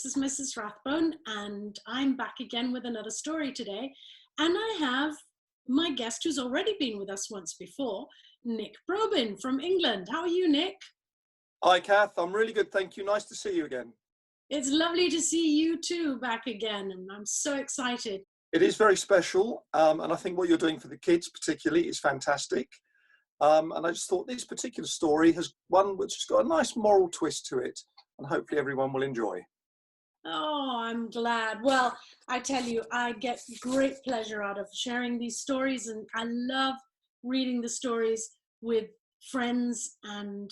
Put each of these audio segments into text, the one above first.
This is Mrs. Rathbone, and I'm back again with another story today. And I have my guest who's already been with us once before, Nick Probin from England. How are you, Nick? Hi, Kath. I'm really good, thank you. Nice to see you again. It's lovely to see you too back again, and I'm so excited. It is very special, and I think what you're doing for the kids particularly is fantastic. And I just thought this particular story has one which has got a nice moral twist to it, and hopefully everyone will enjoy. Oh, I'm glad. Well, I tell you, I get great pleasure out of sharing these stories, and I love reading the stories with friends and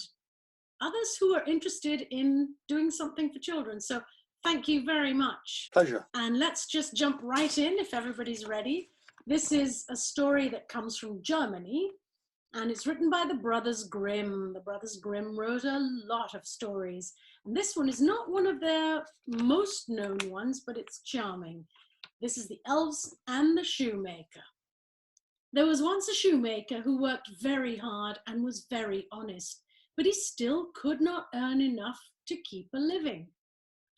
others who are interested in doing something for children. So thank you very much. Pleasure. And let's just jump right in if everybody's ready. This is a story that comes from Germany, and it's written by the Brothers Grimm. The Brothers Grimm wrote a lot of stories, and this one is not one of their most known ones, but it's charming. This is the Elves and the Shoemaker. There was once a shoemaker who worked very hard and was very honest, but he still could not earn enough to keep a living.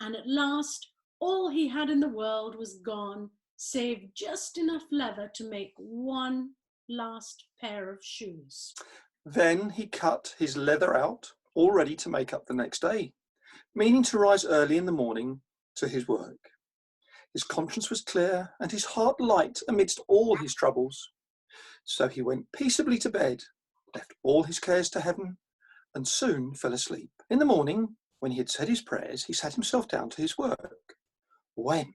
And at last, all he had in the world was gone, save just enough leather to make one last pair of shoes. Then he cut his leather out, all ready to make up the next day, meaning to rise early in the morning to his work. His conscience was clear and his heart light amidst all his troubles. So he went peaceably to bed, left all his cares to heaven, and soon fell asleep. In the morning, when he had said his prayers, he sat himself down to his work, when,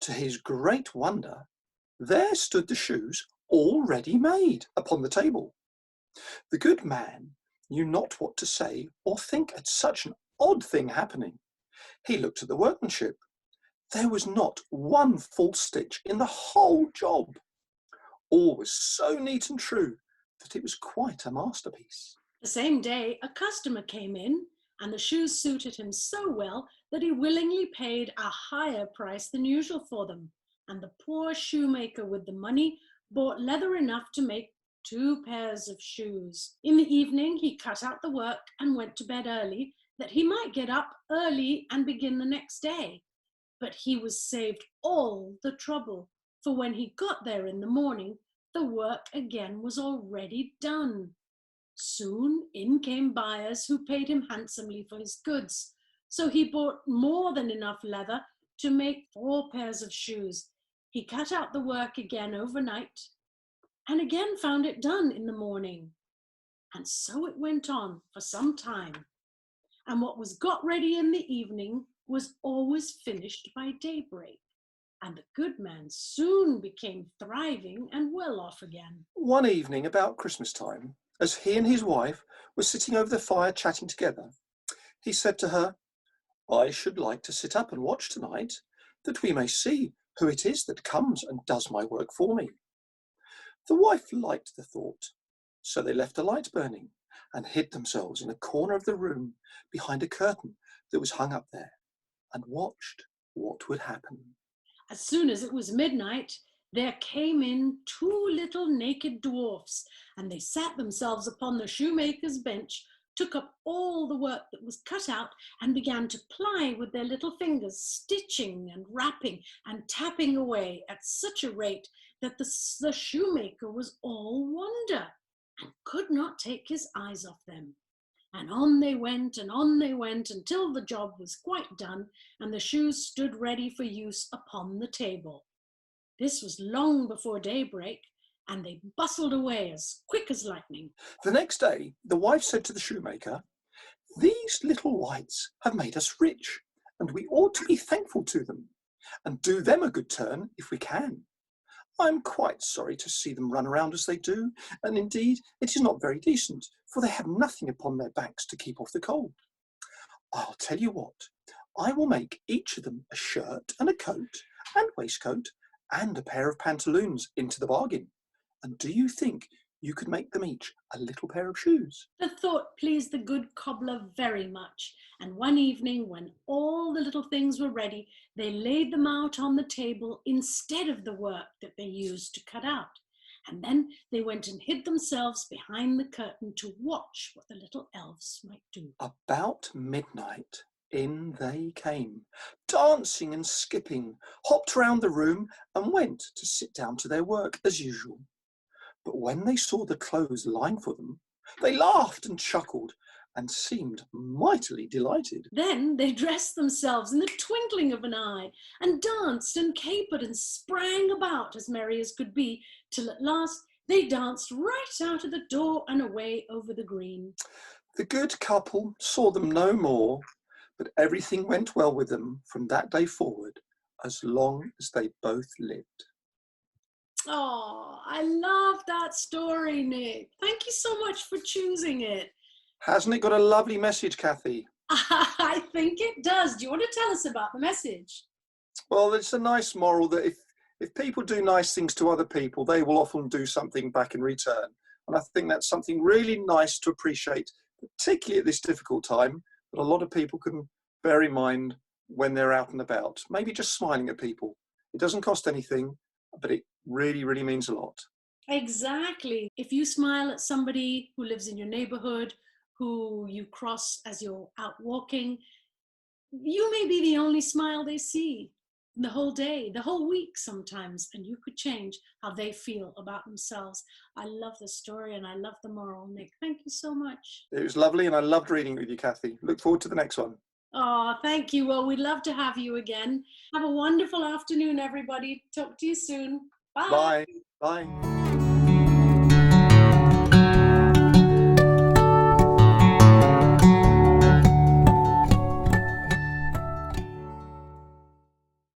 to his great wonder, there stood the shoes all ready made upon the table. The good man knew not what to say or think at such an odd thing happening. He looked at the workmanship. There was not one false stitch in the whole job. All was so neat and true that it was quite a masterpiece. The same day, a customer came in, and the shoes suited him so well that he willingly paid a higher price than usual for them. And the poor shoemaker with the money bought leather enough to make 2 pairs of shoes. In the evening, he cut out the work and went to bed early, that he might get up early and begin the next day. But he was saved all the trouble, for when he got there in the morning, the work again was already done. Soon in came buyers who paid him handsomely for his goods, so he bought more than enough leather to make 4 pairs of shoes. He cut out the work again overnight and again found it done in the morning. And so it went on for some time. And what was got ready in the evening was always finished by daybreak. And the good man soon became thriving and well off again. One evening about Christmas time, as he and his wife were sitting over the fire chatting together, he said to her, "I should like to sit up and watch tonight, that we may see who it is that comes and does my work for me." The wife liked the thought, so they left a light burning and hid themselves in a corner of the room behind a curtain that was hung up there, and watched what would happen. As soon as it was midnight, there came in 2 little naked dwarfs, and they sat themselves upon the shoemaker's bench, took up all the work that was cut out, and began to ply with their little fingers, stitching and rapping and tapping away at such a rate that the shoemaker was all wonder, and could not take his eyes off them. And on they went, until the job was quite done, and the shoes stood ready for use upon the table. This was long before daybreak, and they bustled away as quick as lightning. The next day, the wife said to the shoemaker, "These little wights have made us rich, and we ought to be thankful to them, and do them a good turn if we can. I am quite sorry to see them run around as they do, and indeed it is not very decent, for they have nothing upon their backs to keep off the cold. I'll tell you what, I will make each of them a shirt and a coat and waistcoat and a pair of pantaloons into the bargain. And do you think you could make them each a little pair of shoes?" The thought pleased the good cobbler very much, and one evening, when all the little things were ready, they laid them out on the table instead of the work that they used to cut out. And then they went and hid themselves behind the curtain to watch what the little elves might do. About midnight, In they came, dancing and skipping, hopped round the room and went to sit down to their work as usual. But when they saw the clothes lying for them, they laughed and chuckled and seemed mightily delighted. Then they dressed themselves in the twinkling of an eye, and danced and capered and sprang about as merry as could be, till at last they danced right out of the door and away over the green. The good couple saw them no more, but everything went well with them from that day forward, as long as they both lived. Oh, I love that story, Nick. Thank you so much for choosing it. Hasn't it got a lovely message, Kathy? I think it does. Do you want to tell us about the message? Well, it's a nice moral that if people do nice things to other people, they will often do something back in return. And I think that's something really nice to appreciate, particularly at this difficult time, that a lot of people can bear in mind when they're out and about. Maybe just smiling at people. It doesn't cost anything, but it really, really means a lot. Exactly. If you smile at somebody who lives in your neighborhood, who you cross as you're out walking, you may be the only smile they see the whole day, the whole week sometimes, and you could change how they feel about themselves. I love the story and I love the moral, Nick. Thank you so much. It was lovely and I loved reading it with you, Kathy. Look forward to the next one. Oh, thank you. Well, we'd love to have you again. Have a wonderful afternoon, everybody. Talk to you soon. Bye. Bye. Bye.